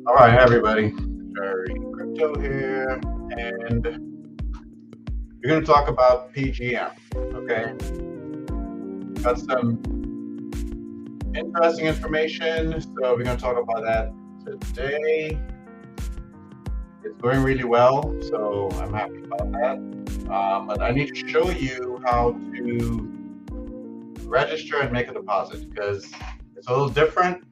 All right, everybody. Very crypto here, and we're going to talk about PGM. Okay, got some interesting information, so we're going to talk about that today. It's going really well, so I'm happy about that. But I need to show you how to register and make a deposit because it's a little different.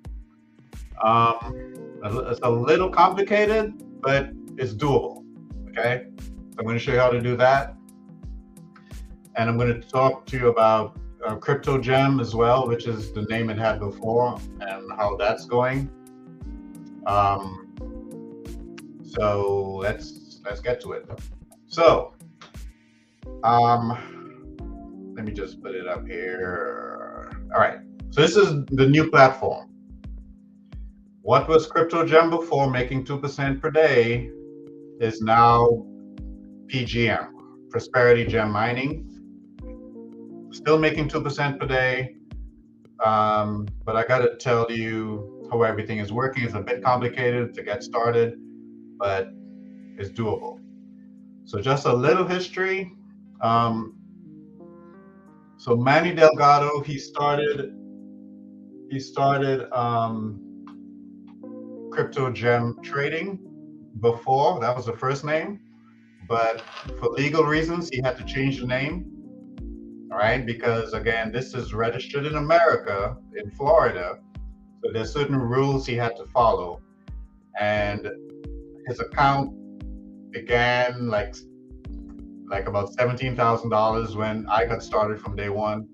Um, it's a little complicated, but it's doable. Okay, so I'm going to show you how to do that. And I'm going to talk to you about Crypto Gem as well, which is the name it had before, and how that's going. Um, so let's get to it. So let me just put it up here. All right. So this is the new platform. What was Crypto Gem before, making 2% per day, is now PGM, Prosperity Gem Mining. Still making 2% per day. But I got to tell you how everything is working. It's a bit complicated to get started, but it's doable. So just a little history. Um, so Manny Delgado, he started crypto gem trading before. That was the first name, but for legal reasons, he had to change the name. All right, because again, this is registered in America, in Florida. So there's certain rules he had to follow, and his account began like about $17,000 when I got started from day one.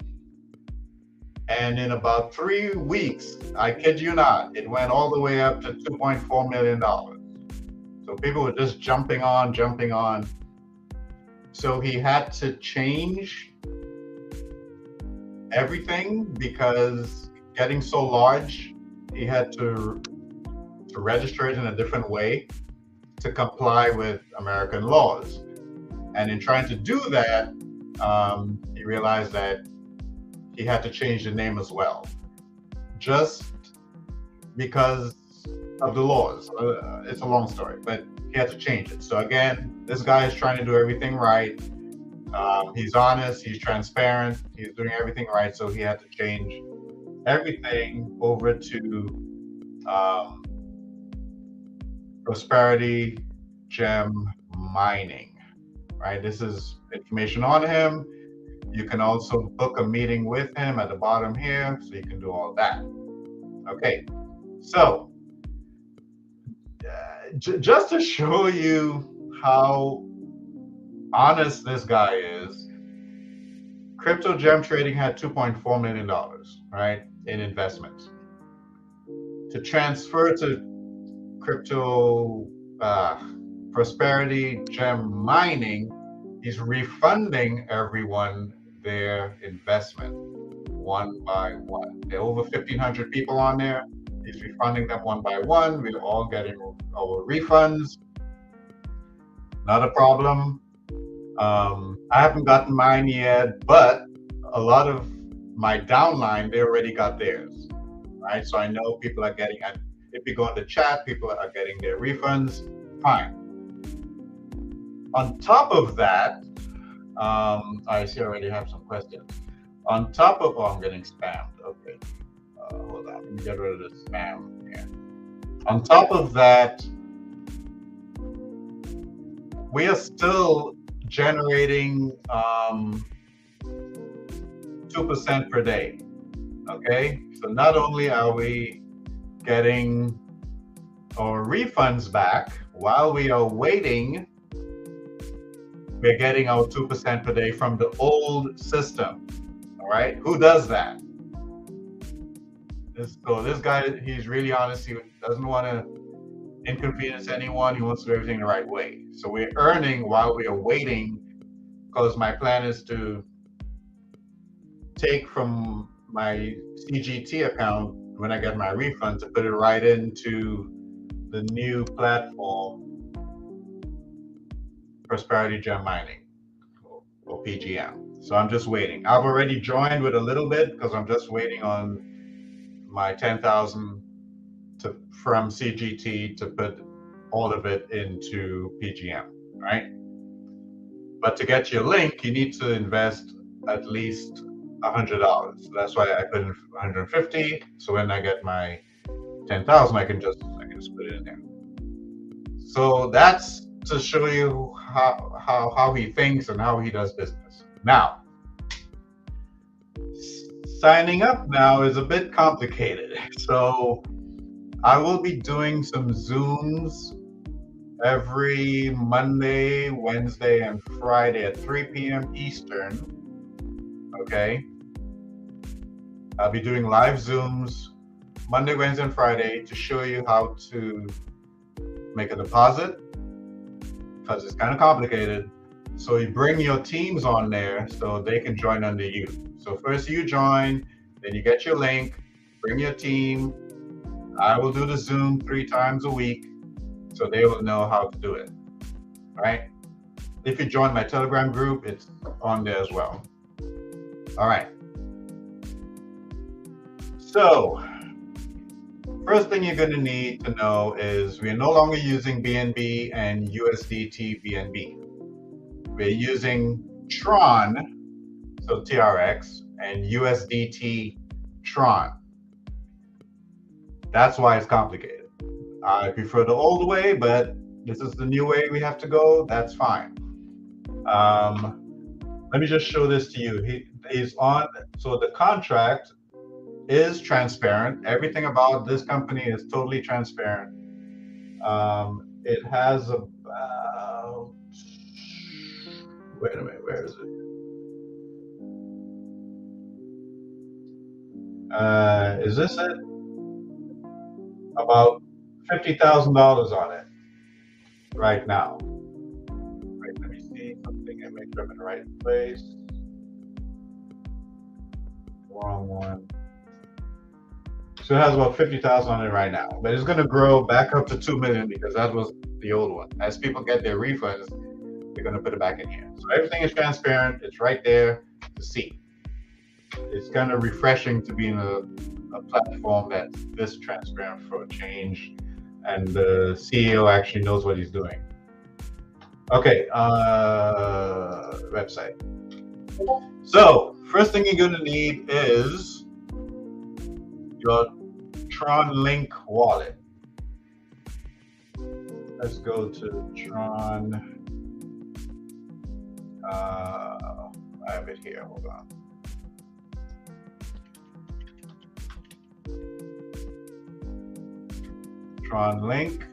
And in about 3 weeks, I kid you not, it went all the way up to $2.4 million. So people were just jumping on, jumping on. So he had to change everything because getting so large, he had to register it in a different way to comply with American laws. And in trying to do that, he realized that he had to change the name as well, just because of the laws. It's a long story, but he had to change it. So again, this guy is trying to do everything right. He's honest, he's transparent, he's doing everything right. So he had to change everything over to Prosperity Gem Mining. Right? This is information on him. You can also book a meeting with him at the bottom here, so you can do all that. Okay, so just to show you how honest this guy is, crypto gem trading had $2.4 million, right, in investments. To transfer to crypto prosperity gem mining, he's refunding everyone their investment one by one. There are over 1,500 people on there. He's refunding them one by one. We're all getting our refunds. Not a problem. I haven't gotten mine yet, but a lot of my downline, they already got theirs, right? So I know people are getting, if you go in the chat, people are getting their refunds. Fine. On top of that, I see I already have some questions. On top of, oh, I'm getting spammed. Okay. Hold on. Let me get rid of the spam here. On top of that, we are still generating 2% per day. Okay. So not only are we getting our refunds back while we are waiting, we're getting our 2% per day from the old system. All right. Who does that? So this guy, he's really honest. He doesn't want to inconvenience anyone. He wants to do everything the right way. So we're earning while we are waiting, because my plan is to take from my CGT account when I get my refund to put it right into the new platform, Prosperity Gem Mining, or PGM. So I'm just waiting. I've already joined with a little bit because I'm just waiting on my 10,000 to from CGT to put all of it into PGM, right? But to get your link, you need to invest at least $100. So that's why I put in 150. So when I get my 10,000, I can just put it in there. So that's to show you how he thinks and how he does business. Now, signing up now is a bit complicated. So I will be doing some Zooms every Monday, Wednesday, and Friday at 3 p.m. Eastern. Okay. I'll be doing live Zooms Monday, Wednesday, and Friday to show you how to make a deposit, because it's kind of complicated. So you bring your teams on there so they can join under you. So first you join, then you get your link, bring your team. I will do the Zoom 3 times a week so they will know how to do it, right? If you join my Telegram group, it's on there as well. All right. So first thing you're going to need to know is we're no longer using BNB and USDT BNB. We're using Tron, so TRX, and USDT Tron. That's why it's complicated. I prefer the old way, but this is the new way we have to go. That's fine. Let me just show this to you. He's on, so the contract is transparent. Everything about this company is totally transparent. It has about, wait a minute, where is it? Is this it? About $50,000 on it right now. Wait, let me see something and make sure I'm in the right place. Wrong one. So it has about 50,000 on it right now, but it's going to grow back up to 2 million because that was the old one. As people get their refunds, they're going to put it back in here. So everything is transparent. It's right there to see. It's kind of refreshing to be in a platform that's this transparent for a change, and the CEO actually knows what he's doing. Okay, website. So first thing you're going to need is your Tron Link wallet. Let's go to Tron. I have it here. Hold on. Tron Link.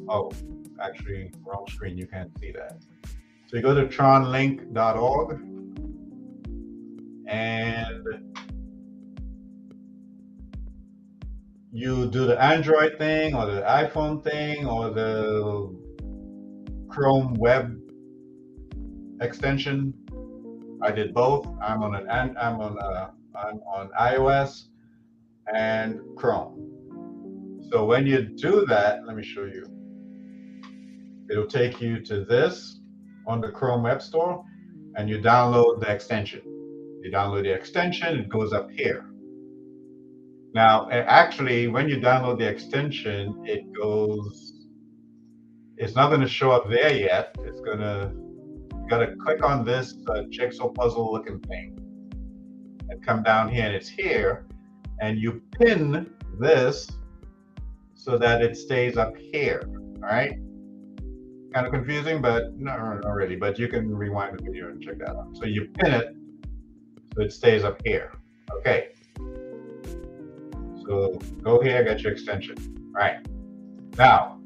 Oh, actually, wrong screen. You can't see that. So you go to tronlink.org and you do the Android thing or the iPhone thing or the Chrome web extension. I did both. I'm on iOS and Chrome. So when you do that, let me show you. It'll take you to this on the Chrome Web Store, and you download the extension. You download the extension, it goes up here. Now, actually, when you download the extension, it's not going to show up there yet. You got to click on this jigsaw puzzle looking thing and come down here, and it's here. And you pin this so that it stays up here, all right? Kind of confusing, but not really, but you can rewind the video and check that out. So you pin it so it stays up here, okay? So go here, get your extension, all right? Now,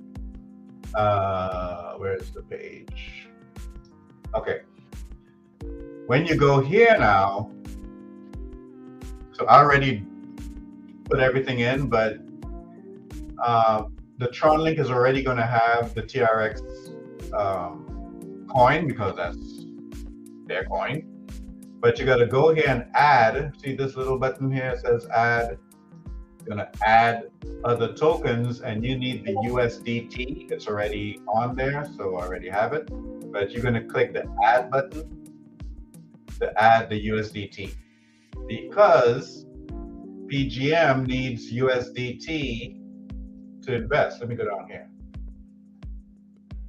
where's the page? Okay. When you go here now, so I already put everything in, but the Tron Link is already going to have the TRX coin because that's their coin. But you got to go here and add. See this little button here says add. You're going to add other tokens, and you need the USDT. It's already on there, so I already have it. But you're going to click the add button to add the USDT, because PGM needs USDT to invest. Let me go down here.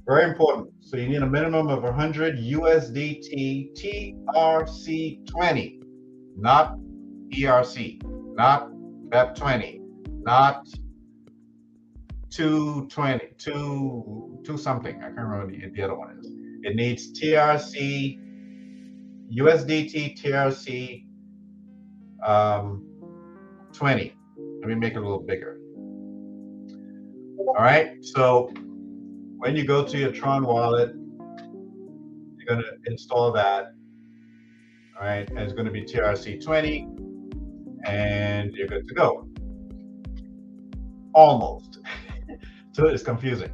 Very important. So you need a minimum of 100 USDT TRC20, not ERC, not BEP20, not 220, two something. I can't remember what the other one is. It needs TRC, USDT TRC 20. Let me make it a little bigger. All right. So when you go to your Tron wallet, you're going to install that. All right. And it's going to be TRC20. And you're good to go. Almost. So it's confusing.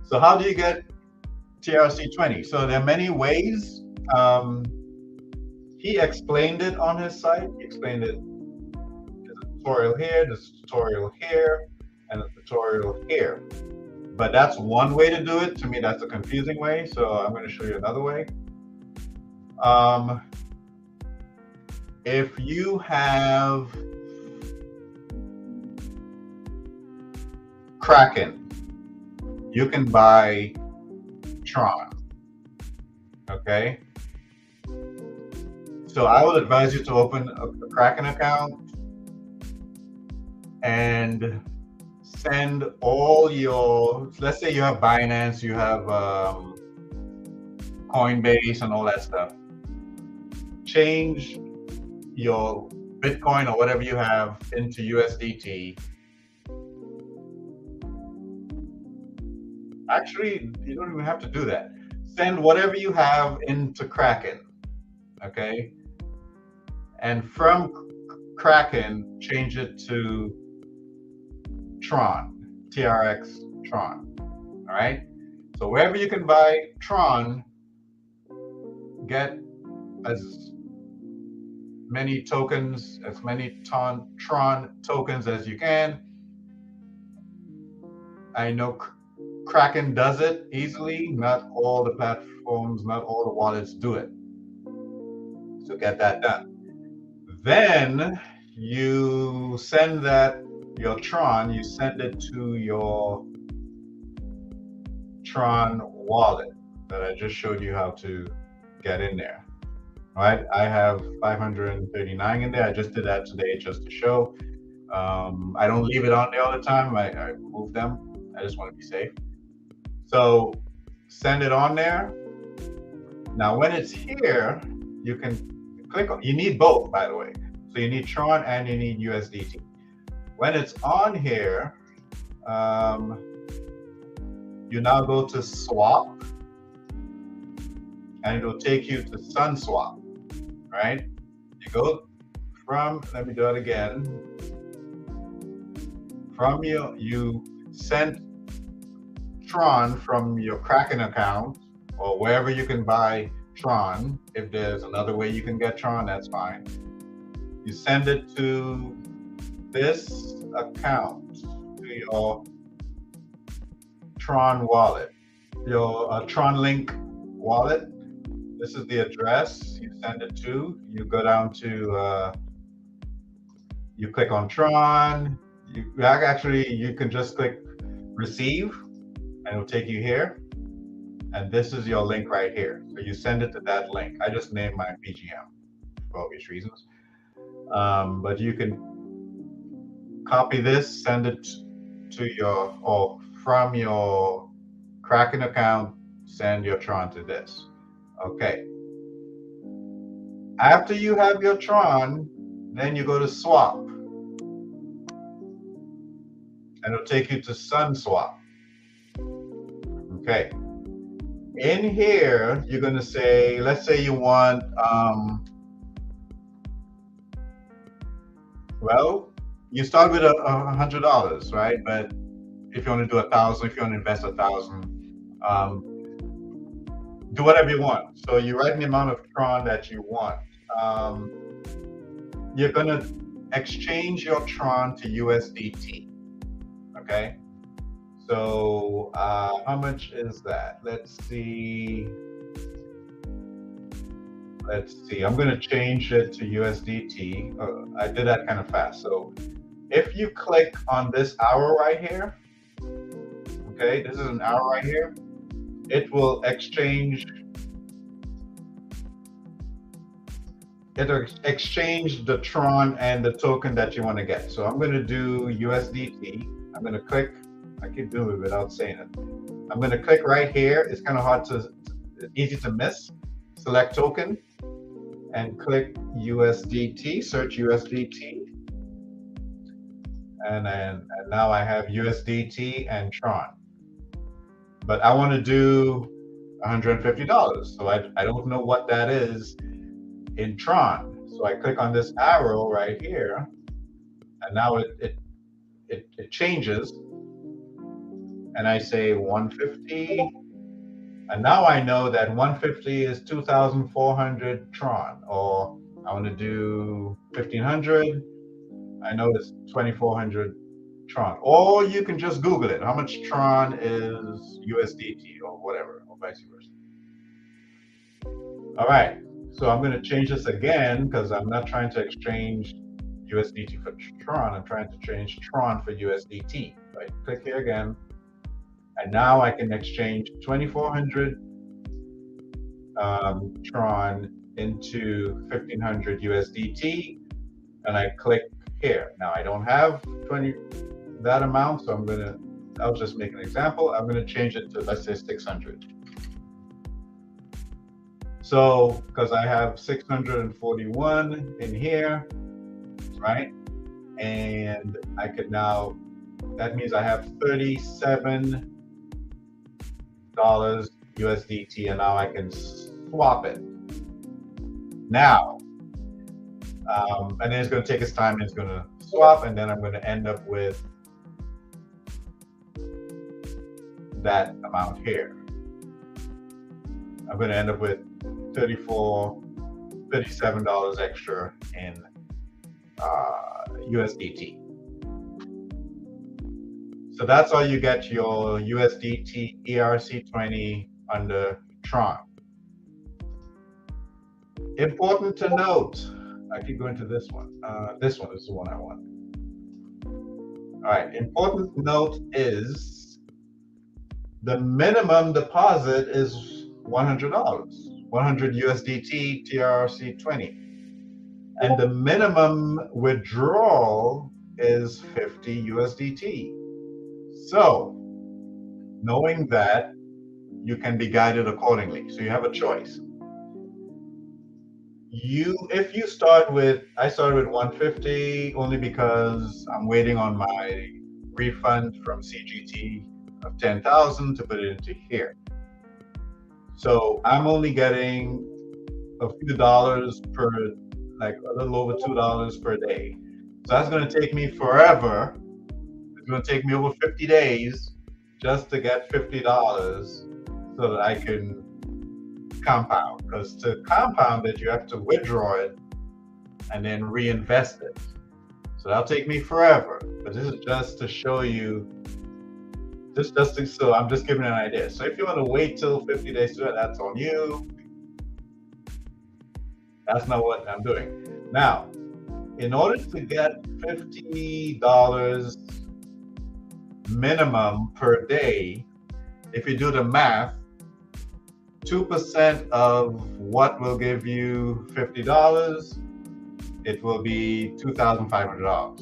So how do you get TRC20? So there are many ways. He explained it on his site. He explained it. There's a tutorial here, there's a tutorial here, and a tutorial here. But that's one way to do it. To me, that's a confusing way. So I'm going to show you another way. If you have Kraken, you can buy Tron. Okay. So I would advise you to open a Kraken account and send all your, let's say you have Binance, you have Coinbase and all that stuff. Change your Bitcoin or whatever you have into USDT. Actually, you don't even have to do that. Send whatever you have into Kraken, okay? And from Kraken, change it to Tron, TRX Tron, all right? So wherever you can buy Tron, get as many tokens, as many Tron tokens as you can. I know Kraken does it easily. Not all the platforms, not all the wallets do it. So get that done. Then you send that, your Tron, you send it to your Tron wallet that I just showed you how to get in there. All right, I have 539 in there. I just did that today just to show. I don't leave it on there all the time. I move them. I just want to be safe. So send it on there. Now when it's here, you can click on, you need both, by the way. So you need Tron and you need USDT. When it's on here, you now go to swap and it'll take you to SunSwap, right? You go from, let me do it again. From you send Tron from your Kraken account or wherever you can buy Tron. If there's another way you can get Tron, that's fine. You send it to this account, to your Tron wallet, your Tron Link wallet. This is the address you send it to. You go down to, you click on Tron. You can just click receive and it'll take you here. And this is your link right here. So you send it to that link. I just named my PGM for obvious reasons. But you can copy this, send it to your, or from your Kraken account, send your Tron to this. Okay. After you have your Tron, then you go to swap. And it'll take you to SunSwap. Okay. In here, you're going to say, let's say you want, well, you start with $100, right? But if you want to do 1,000, if you want to invest 1,000, do whatever you want. So you write the amount of Tron that you want. You're going to exchange your Tron to USDT. Okay. So how much is that? Let's see. let's see, I'm going to change it to USDT. I did that kind of fast. So if you click on this arrow right here, okay, this is an arrow right here, it will exchange, the Tron and the token that you want to get. So I'm going to do USDT. I'm going to click, I keep doing it without saying it. I'm going to click right here. It's kind of hard to, easy to miss. Select token and click USDT, search USDT. And now I have USDT and Tron. But I want to do $150. So I don't know what that is in Tron. So I click on this arrow right here, and now it changes. And I say 150. And now I know that 150 is 2,400 Tron, or I want to do 1,500. I know it's 2,400 Tron. Or you can just Google it. How much Tron is USDT or whatever, or vice versa. All right. So I'm going to change this again because I'm not trying to exchange USDT for Tron. I'm trying to change Tron for USDT. Right. Click here again. And now I can exchange 2,400 Tron into 1,500 USDT. And I click here. Now I don't have that amount, so I'll just make an example. I'm going to change it to, let's say, 600. So, because I have 641 in here, right? And I could now, that means I have $37 USDT, and now I can swap it. Now, and then it's going to take its time, and it's going to swap, and then I'm going to end up with that amount here. I'm going to end up with $37 extra in USDT. So that's how you get your USDT ERC20 under Tron. Important to note, I keep going to this one. This one is the one I want. All right, important to note is the minimum deposit is $100, 100 USDT TRC20. And the minimum withdrawal is 50 USDT. So, knowing that, you can be guided accordingly. So you have a choice. If you start with, I started with 150 only because I'm waiting on my refund from CGT of 10,000 to put it into here. So I'm only getting a few dollars per, like a little over $2 per day. So that's going to take me forever. It's going to take me over 50 days just to get $50 so that I can compound. Because to compound it, you have to withdraw it and then reinvest it. So that'll take me forever. But this is just to show you, so I'm just giving an idea. So if you want to wait till 50 days to do it, that's on you. That's not what I'm doing. Now, in order to get $50 minimum per day, if you do the math, 2% of what will give you $50, it will be $2,500.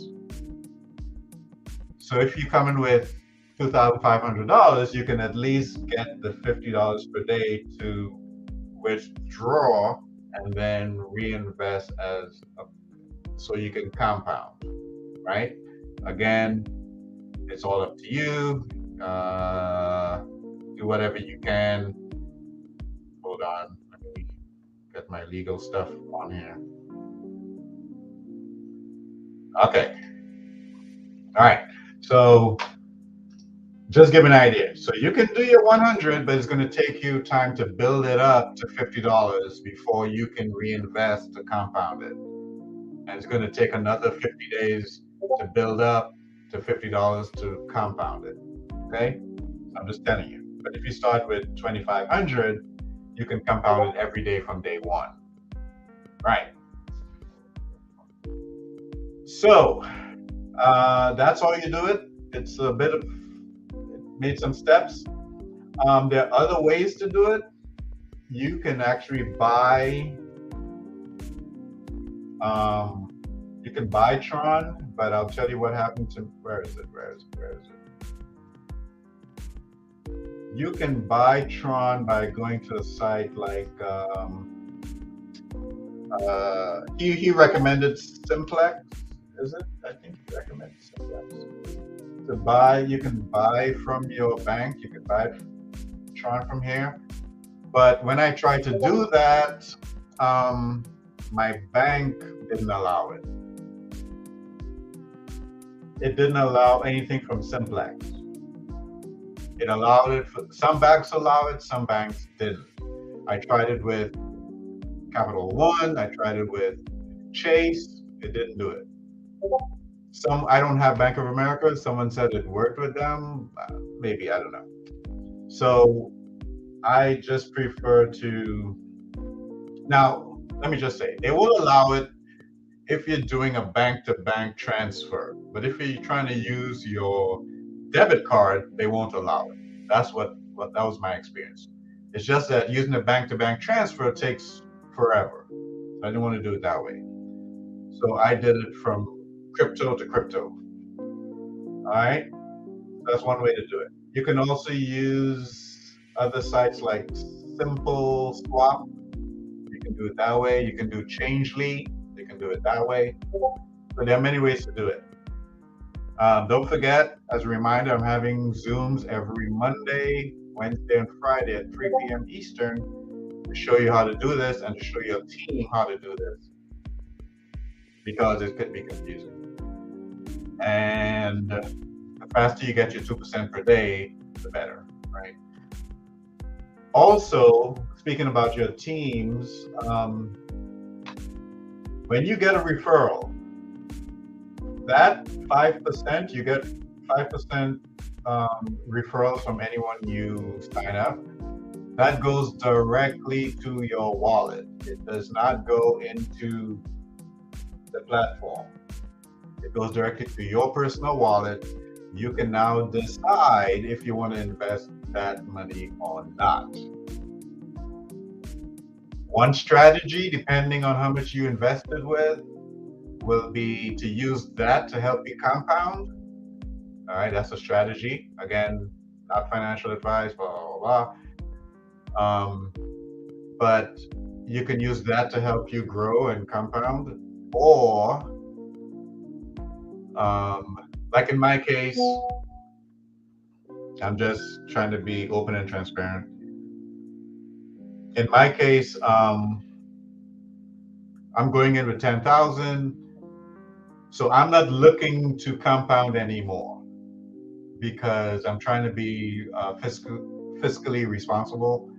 So if you come in with $2,500, you can at least get the $50 per day to withdraw and then reinvest so you can compound, right? Again, it's all up to you. Do whatever you can. Hold on, let me get my legal stuff on here. Okay. All right. So just give an idea. So you can do your 100, but it's going to take you time to build it up to $50 before you can reinvest to compound it. And it's going to take another 50 days to build up to $50 to compound it. Okay? I'm just telling you. But if you start with 2,500, you can compound it every day from day one. Right. So that's how you do it. It's a bit of made some steps. There are other ways to do it. You can actually buy. Um, you can buy Tron, but I'll tell you what happened to. Where is it? Where is it? Where is it? You can buy Tron by going to a site like he recommended Simplex. Is it? I think he recommended Simplex. To buy, you can buy from your bank. You can buy Tron from here. But when I tried to do that, my bank didn't allow it. It didn't allow anything from Simplex. It allowed it for some banks allow it, some banks didn't. I tried it with Capital One, I tried it with Chase, it didn't do it. Some I don't have Bank of America. Someone said it worked with them. Maybe I don't know. So I just prefer to now. Let me just say they will allow it if you're doing a bank-to-bank transfer. But if you're trying to use your debit card, they won't allow it. That's what that was my experience. It's just that using a bank-to-bank transfer takes forever. So I didn't want to do it that way. So I did it from crypto to crypto. All right, that's one way to do it. You can also use other sites like Simple Swap. You can do it that way. You can do Changely. You can do it that way. So there are many ways to do it. Don't forget, as a reminder, I'm having Zooms every Monday, Wednesday, and Friday at 3 p.m. Eastern to show you how to do this and to show your team how to do this because it could be confusing. And the faster you get your 2% per day, the better, right? Also, speaking about your teams, when you get a referral, that 5%, you get 5% referrals from anyone you sign up. That goes directly to your wallet. It does not go into the platform. It goes directly to your personal wallet. You can now decide if you want to invest that money or not. One strategy, depending on how much you invested with, will be to use that to help you compound. All right, that's a strategy. Again, not financial advice, blah, blah, blah. But you can use that to help you grow and compound. Or, like in my case, I'm just trying to be open and transparent. In my case, I'm going in with 10,000. So I'm not looking to compound anymore because I'm trying to be fiscally responsible.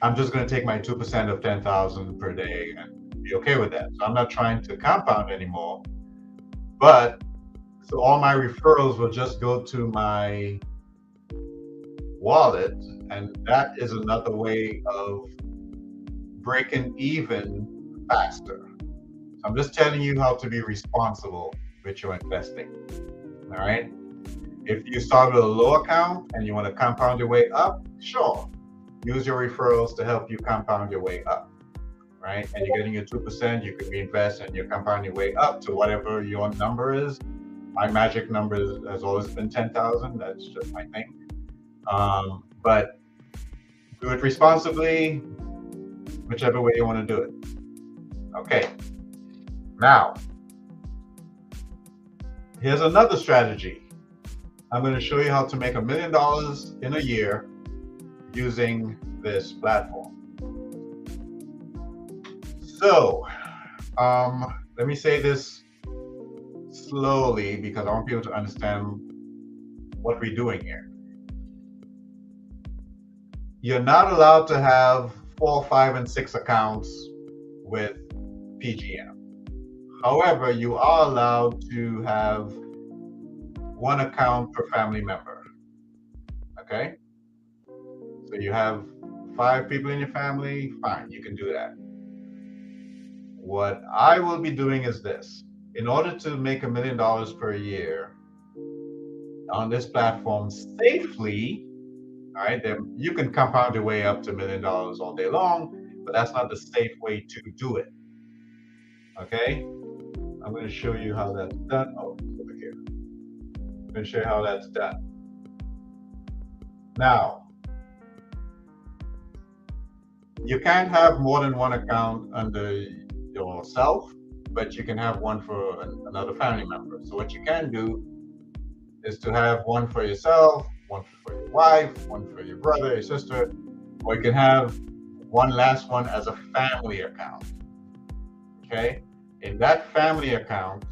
I'm just going to take my 2% of 10,000 per day and be okay with that. So I'm not trying to compound anymore. But so all my referrals will just go to my wallet, and that is another way of breaking even faster. So I'm just telling you how to be responsible with your investing. All right. If you start with a low account and you want to compound your way up, sure, use your referrals to help you compound your way up, right? And you're getting your 2%, you can reinvest and you're compounding your way up to whatever your number is. My magic number has always been 10,000. That's just my thing. But do it responsibly, whichever way you want to do it. Okay. Now, here's another strategy. I'm going to show you how to make $1 million in a year using this platform. So, let me say this slowly because I want people to understand what we're doing here. You're not allowed to have 4, 5, and 6 accounts with PGM. However, you are allowed to have 1 account per family member. Okay? So you have 5 people in your family, fine, you can do that. What I will be doing is this. In order to make $1 million per year on this platform safely, all right, then you can compound your way up to $1 million all day long, but that's not the safe way to do it. Okay? I'm going to show you how that's done. Oh, it's over here. I'm going to show you how that's done. Now, you can't have more than one account under yourself, but you can have one for another family member. So what you can do is to have one for yourself, one for your wife, one for your brother, your sister, or you can have one last one as a family account. Okay? In that family account,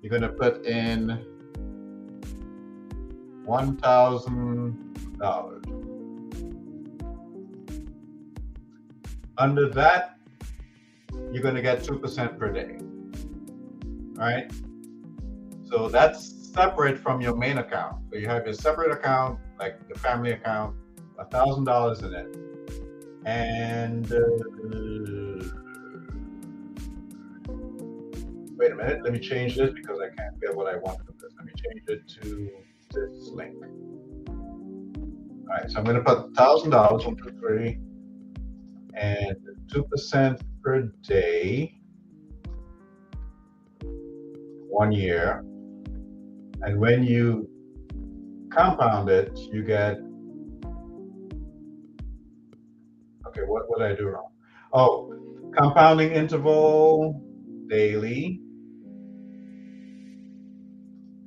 you're going to put in $1,000. Under that, you're going to get 2% per day. All right? So that's separate from your main account. So you have your separate account, like the family account, $1,000 in it. And wait a minute, let me change this because I can't get what I want from this. Let me change it to this link. All right, so I'm going to put $1,000, 1, 2, 3, and 2% per day, 1 year. And when you compound it, you get, okay, what did I do wrong? Oh, compounding interval daily,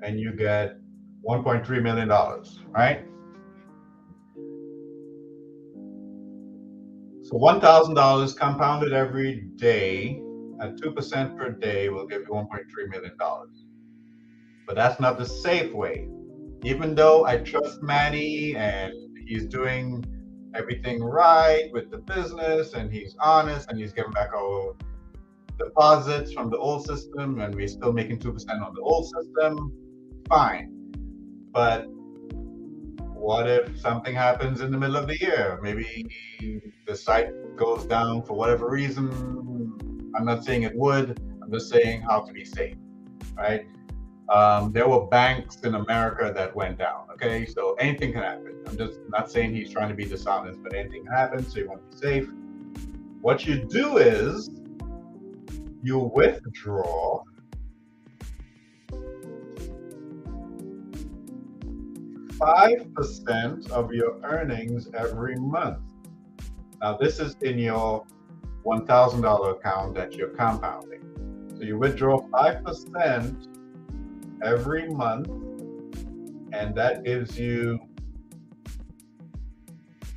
and you get $1.3 million, right? So $1,000 compounded every day at 2% per day will give you $1.3 million. But that's not the safe way. Even though I trust Manny and he's doing everything right with the business and he's honest and he's giving back our deposits from the old system and we're still making 2% on the old system, fine. But what if something happens in the middle of the year? Maybe the site goes down for whatever reason. I'm not saying it would, I'm just saying how to be safe, right? There were banks in America that went down, okay? So anything can happen. I'm just not saying he's trying to be dishonest, but anything can happen, so you want to be safe. What you do is you withdraw 5% of your earnings every month. Now, this is in your $1,000 account that you're compounding. So you withdraw 5% every month, and that gives you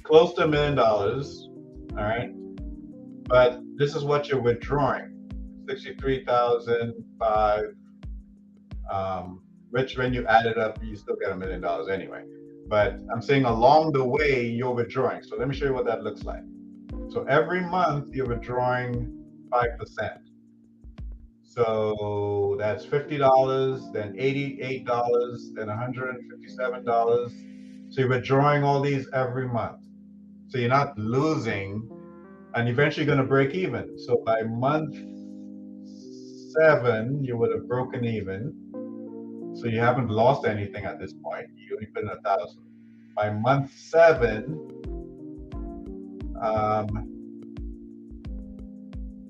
close to $1 million. All right, but this is what you're withdrawing: 63,005. Which, when you add it up, you still get $1 million anyway. But I'm saying along the way you're withdrawing. So let me show you what that looks like. So every month you're withdrawing 5%. So that's $50, then $88, then $157. So you're withdrawing all these every month. So you're not losing, and eventually you're going to break even. So by month 7, you would have broken even. So you haven't lost anything at this point. You only put in 1,000. By month 7,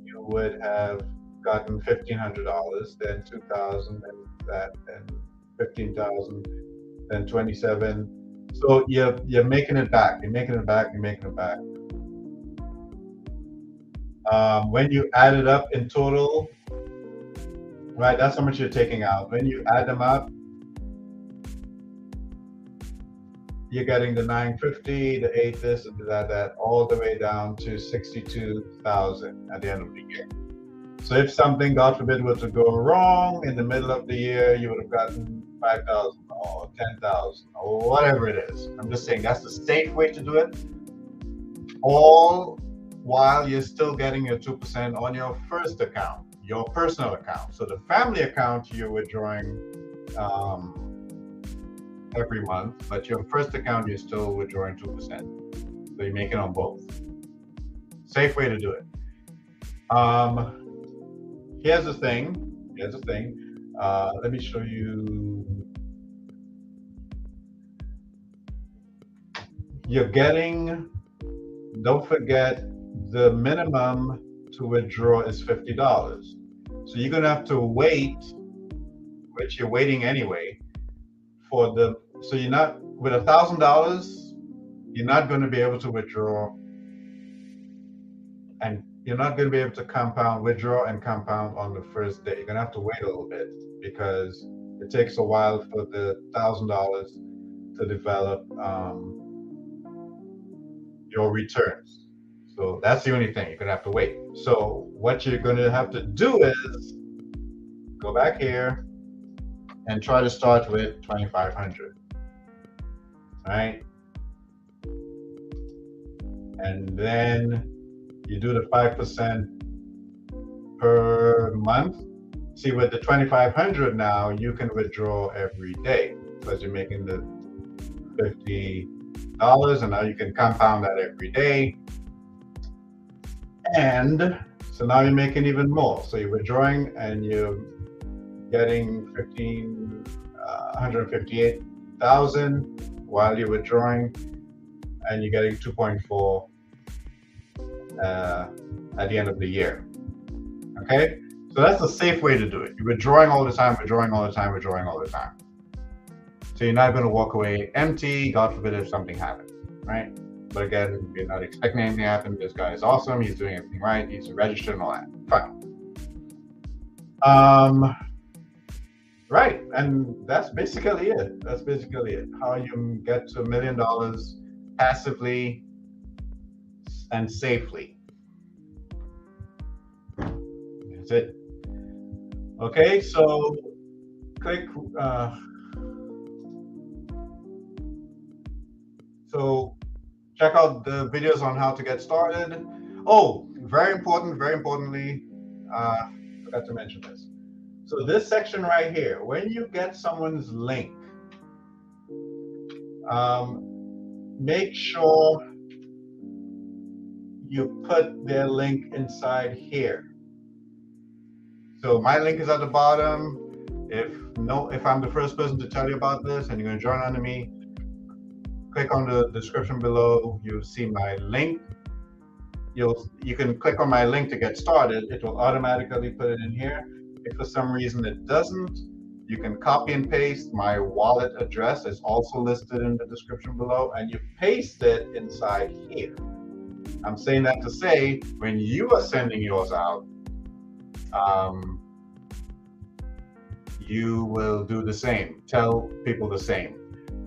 you would have gotten $1,500, then 2,000, then that, then 15,000, then 27. So you're making it back. You're making it back. You're making it back. When you add it up in total, right, that's how much you're taking out. When you add them up, you're getting the 950, the 8 this, and that, all the way down to 62,000 at the end of the year. So if something, God forbid, were to go wrong in the middle of the year, you would have gotten 5,000 or 10,000 or whatever it is. I'm just saying that's the safe way to do it, all while you're still getting your 2% on your first account, your personal account. So the family account you're withdrawing every month, but your first account you're still withdrawing 2%. So So you make it on both. Safe way to do it. Here's the thing. Let me show you. You're getting, don't forget, the minimum to withdraw is $50. So you're gonna have to wait, which you're waiting anyway, for the, so you're not, with $1,000, you're not gonna be able to withdraw, and you're not gonna be able to withdraw and compound on the first day. You're gonna have to wait a little bit because it takes a while for the $1,000 to develop your returns. So that's the only thing, you're gonna have to wait. So what you're gonna have to do is go back here and try to start with 2,500, right? And then you do the 5% per month. See, with the 2,500 now, you can withdraw every day because you're making the $50, and now you can compound that every day. And so now you're making even more. So you're withdrawing and you're getting 158,000 while you're withdrawing, and you're getting 2.4 at the end of the year. Okay, so that's the safe way to do it. You're withdrawing all the time, withdrawing all the time, withdrawing all the time. So you're not going to walk away empty, God forbid if something happens, right? But again, you're not expecting anything to happen. This guy is awesome. He's doing everything right. He's registered and all that. Fine. Right, and that's basically it. That's basically it. How you get to $1 million passively and safely. That's it. Okay, so click. So check out the videos on how to get started. Oh, very importantly, forgot to mention this. So this section right here, when you get someone's link, make sure you put their link inside here. So my link is at the bottom. If I'm the first person to tell you about this and you're going to join under me, click on the description below. You'll see my link. You can click on my link to get started. It will automatically put it in here. If for some reason it doesn't, you can copy and paste my wallet address. It's also listed in the description below, and you paste it inside here. I'm saying that to say, when you are sending yours out, you will do the same. Tell people the same.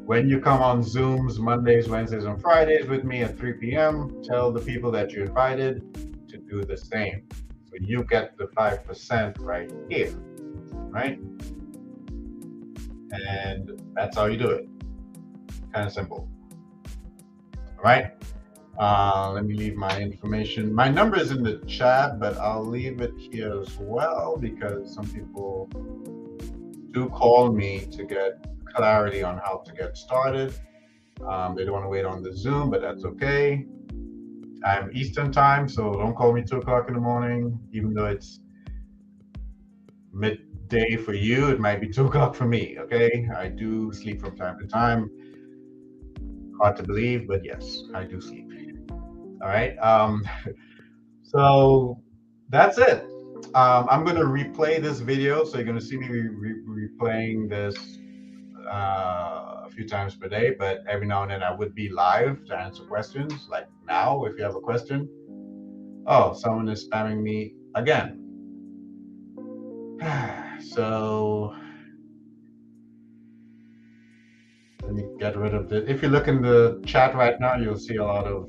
When you come on Zooms Mondays, Wednesdays, and Fridays with me at 3 p.m., tell the people that you invited to do the same. So you get the 5% right here, right? And that's how you do it. Kind of simple. All right. Let me leave my information. My number is in the chat, but I'll leave it here as well because some people do call me to get clarity on how to get started. They don't want to wait on the Zoom, but that's okay. I'm Eastern time, so don't call me 2 o'clock in the morning, even though it's midday for you. It might be 2 o'clock for me, okay? I do sleep from time to time. Hard to believe, but yes, I do sleep. All right. So that's it. I'm going to replay this video. So you're going to see me replaying this a few times per day, but every now and then I would be live to answer questions, like now, if you have a question. Oh, someone is spamming me again. So let me get rid of this. If you look in the chat right now, you'll see a lot of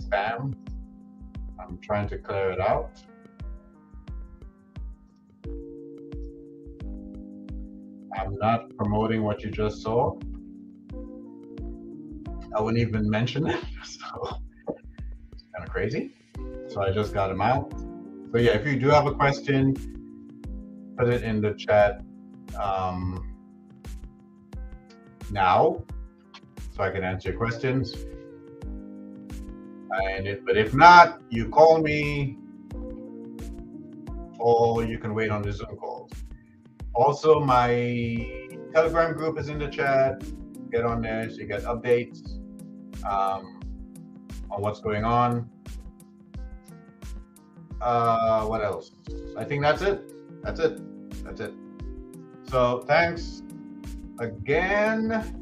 spam. I'm trying to clear it out. I'm not promoting what you just saw. I wouldn't even mention it, so it's kind of crazy. So I just got them out. So yeah, if you do have a question, put it in the chat now, so I can answer your questions. But if not, you call me, or you can wait on the Zoom calls. Also, my Telegram group is in the chat. Get on there so you get updates on what's going on. What else? I think that's it. That's it. So thanks again.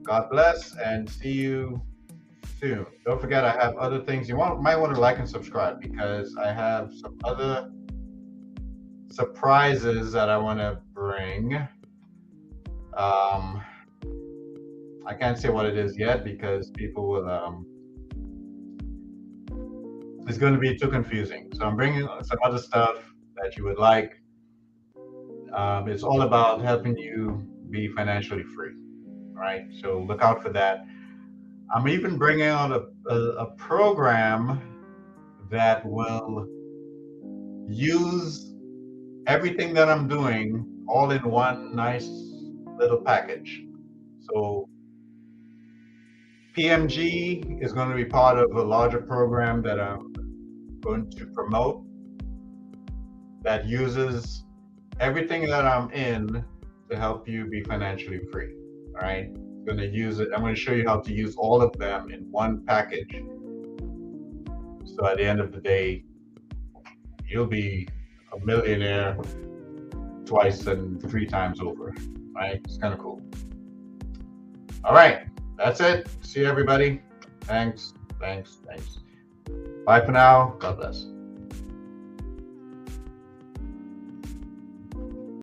God bless, and see you soon. Don't forget, I have other things you might want to like and subscribe, because I have some other surprises that I want to bring. I can't say what it is yet because people will. It's going to be too confusing. So I'm bringing some other stuff that you would like. It's all about helping you be financially free. Right? So look out for that. I'm even bringing out a program that will use everything that I'm doing all in one nice little package. So PMG is going to be part of a larger program that I'm going to promote that uses everything that I'm in to help you be financially free. All right? I'm going to use it. I'm going to show you how to use all of them in one package. So at the end of the day, you'll be a millionaire twice and 3 times over, right? It's kind of cool. All right, that's it. See you, everybody. Thanks. Bye for now. God bless.